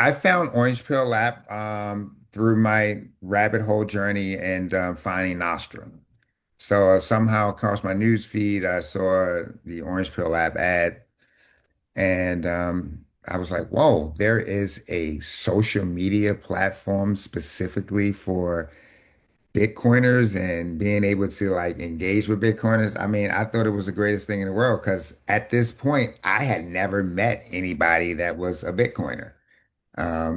I found Orange Pill app through my rabbit hole journey and finding Nostrum. So somehow across my news feed, I saw the Orange Pill app ad, and I was like, "Whoa, there is a social media platform specifically for Bitcoiners and being able to like engage with Bitcoiners." I mean, I thought it was the greatest thing in the world because at this point, I had never met anybody that was a Bitcoiner.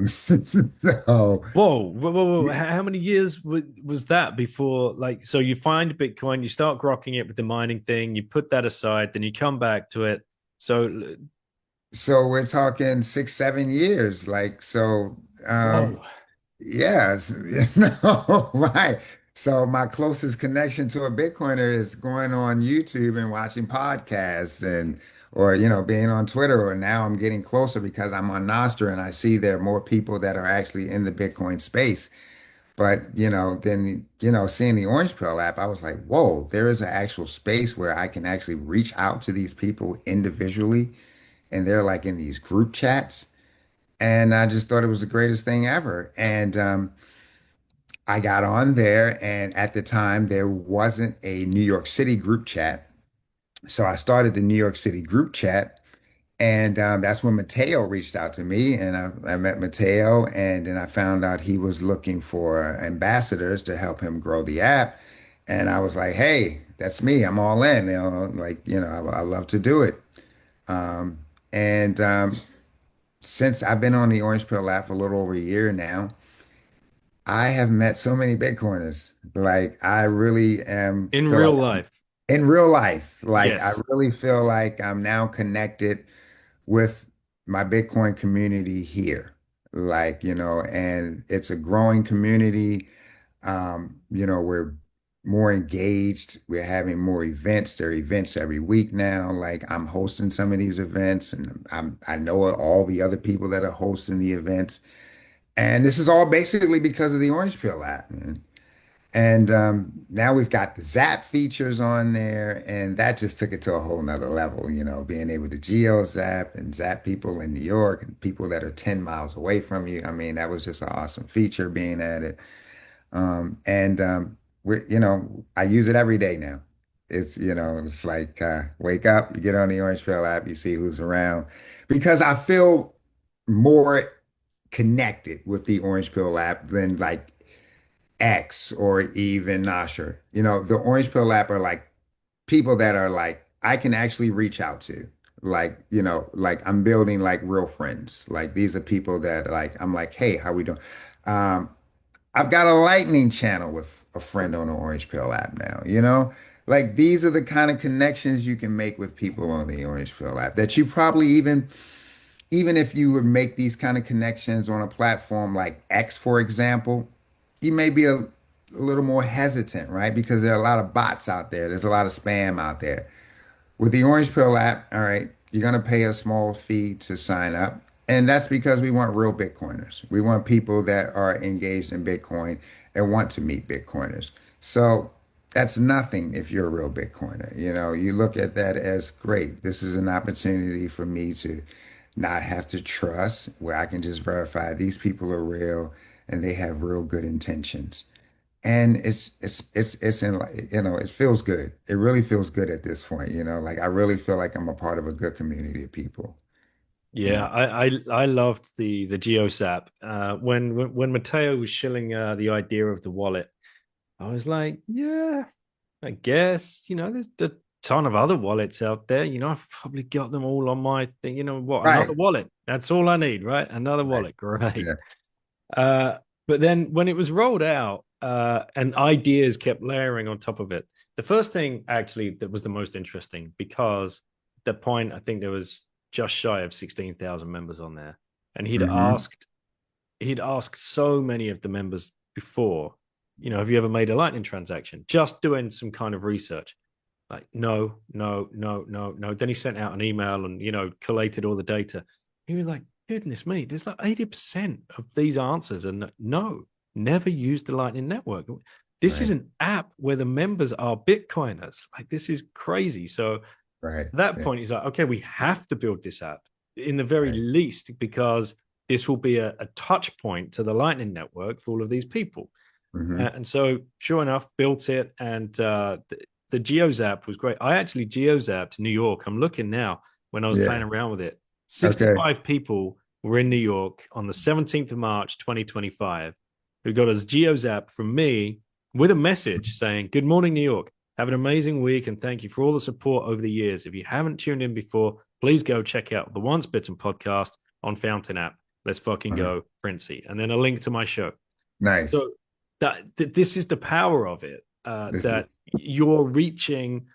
So Whoa, whoa, whoa, whoa. How many years was that before? Like, so you find Bitcoin, you start grokking it with the mining thing, you put that aside, then you come back to it. So, so we're talking 6, 7 years. Like, so whoa, yes, no, right. So my closest connection to a Bitcoiner is going on YouTube and watching podcasts and or being on Twitter, or now I'm getting closer because I'm on Nostr and I see there are more people that are actually in the Bitcoin space. But, then, seeing the Orange Pill app, I was like, whoa, there is an actual space where I can actually reach out to these people individually. And they're like in these group chats. And I just thought it was the greatest thing ever. And I got on there, and at the time, there wasn't a New York City group chat. So I started the New York City group chat. And that's when Mateo reached out to me, and I met Mateo, and then I found out he was looking for ambassadors to help him grow the app. And I was like, "Hey, that's me. I'm all in. I love to do it." Um, and since I've been on the Orange Pill app for a little over a year now, I have met so many Bitcoiners. Like I really am in feel real like life. in real life, like I Yes. really feel like I'm now connected with my Bitcoin community here. Like, and it's a growing community. We're more engaged. We're having more events. There are events every week now. Like I'm hosting some of these events, and I know all the other people that are hosting the events. And this is all basically because of the Orange Pill app, man. And now we've got the Zap features on there, and that just took it to a whole nother level, being able to geo zap and zap people in New York and people that are 10 miles away from you. I mean, that was just an awesome feature being added. And I use it every day now. It's like wake up, you get on the Orange Pill app, you see who's around, because I feel more connected with the Orange Pill app than like X or even Nasher. The Orange Pill app are like people that are like I can actually reach out to. Like, like I'm building like real friends. Like these are people that like I'm like, hey, how we doing? Um, I've got a lightning channel with a friend on the Orange Pill app now. Like these are the kind of connections you can make with people on the Orange Pill app that you probably even if you would make these kind of connections on a platform like X, for example, you may be a little more hesitant, right? Because there are a lot of bots out there. There's a lot of spam out there. With the Orange Pill app, all right, you're going to pay a small fee to sign up. And that's because we want real Bitcoiners. We want people that are engaged in Bitcoin and want to meet Bitcoiners. So that's nothing if you're a real Bitcoiner. You look at that as great. This is an opportunity for me to not have to trust, where I can just verify these people are real and they have real good intentions. And it feels good. It really feels good at this point. Like I really feel like I'm a part of a good community of people, you Yeah, know. I loved the GeoSap. When Matteo was shilling the idea of the wallet, I was like, yeah, I guess, there's a ton of other wallets out there. I've probably got them all on my thing. You know what? Another Right, wallet. That's all I need, right? Another right. wallet. Great. Yeah. Uh, but then when it was rolled out, and ideas kept layering on top of it, the first thing actually that was the most interesting because at that point, I think there was just shy of 16,000 members on there. And Hmm. he'd asked so many of the members before, have you ever made a lightning transaction? Just doing some kind of research. Like, no, no, no, no, no. Then he sent out an email and, collated all the data. He was like, goodness me, there's like 80% of these answers. And no, never used the Lightning Network. This is Right, an app where the members are Bitcoiners. Like, this is crazy. So at right. that Yeah, point, he's like, okay, we have to build this app in the very right. least because this will be a touch point to the Lightning Network for all of these people. Hmm. And so, sure enough, built it, and the GeoZap was great. I actually GeoZapped New York. I'm looking now when I was playing Yeah. around with it. Okay. 65 people were in New York on the 17th of March, 2025, who got a GeoZap from me with a message saying, "Good morning, New York. Have an amazing week, and thank you for all the support over the years. If you haven't tuned in before, please go check out the Once Bitten podcast on Fountain app. Let's fucking Mhm. go, Princey." And then a link to my show. Nice. So this is the power of it, This that is you're reaching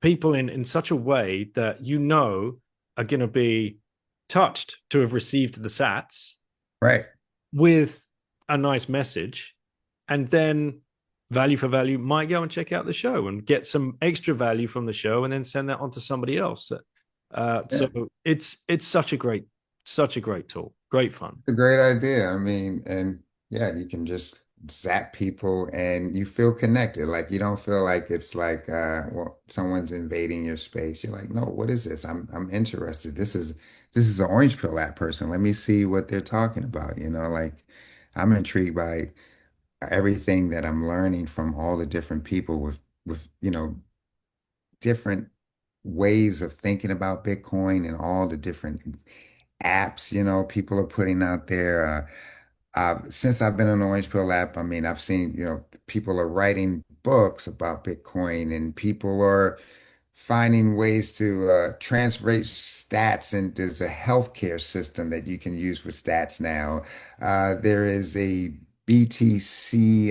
people in such a way that are going to be touched to have received the sats right. with a nice message, and then value for value might go and check out the show and get some extra value from the show and then send that on to somebody else. Yeah. So it's such a great tool, great fun. A great idea. I mean, and yeah, you can just zap people and you feel connected. Like you don't feel like it's like well, someone's invading your space. You're like, no, what is this? I'm interested. This is an orange pill app person. Let me see what they're talking about. Like I'm intrigued by everything that I'm learning from all the different people with different ways of thinking about Bitcoin and all the different apps, people are putting out there. Since I've been on Orange Pill app, I mean, I've seen, people are writing books about Bitcoin and people are finding ways to translate stats, and there's a healthcare system that you can use for stats now. There is a BTC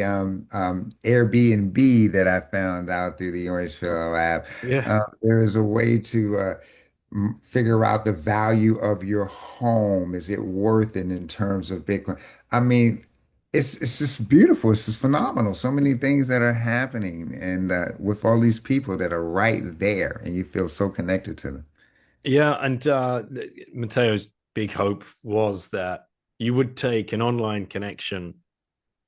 Airbnb that I found out through the Orange Pill app. Yeah. There is a way to figure out the value of your home. Is it worth it in terms of Bitcoin? I mean, it's just beautiful. It's just phenomenal. So many things that are happening, and with all these people that are right there, and you feel so connected to them. Yeah, and Mateo's big hope was that you would take an online connection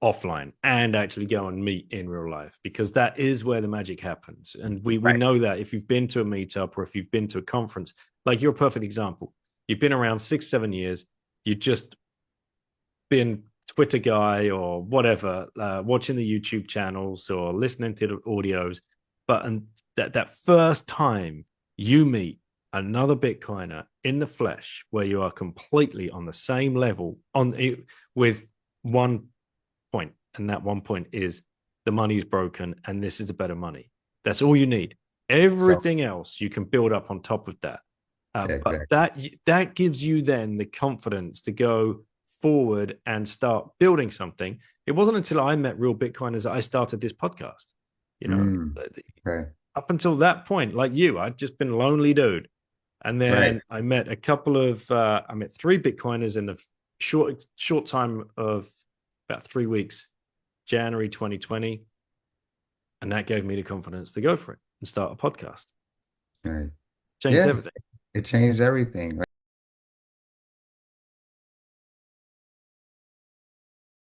offline and actually go and meet in real life, because that is where the magic happens. And we Right. know that if you've been to a meetup or if you've been to a conference, like you're a perfect example. You've been around 6, 7 years. You've just been Twitter guy or whatever, watching the YouTube channels or listening to the audios. But and that first time you meet another Bitcoiner in the flesh, where you are completely on the same level with one point, and that one point is the money's broken, and this is the better money. That's all you need. So, Everything else you can build up on top of that. But exactly. that gives you then the confidence to go forward and start building something. It wasn't until I met real Bitcoiners that I started this podcast. You know, Okay. up until that point, like you, I'd just been a lonely dude, and Right. then I met three Bitcoiners in the short time of about 3 weeks, January 2020, and that gave me the confidence to go for it and start a podcast. Right. Changed Yeah. everything. It changed everything.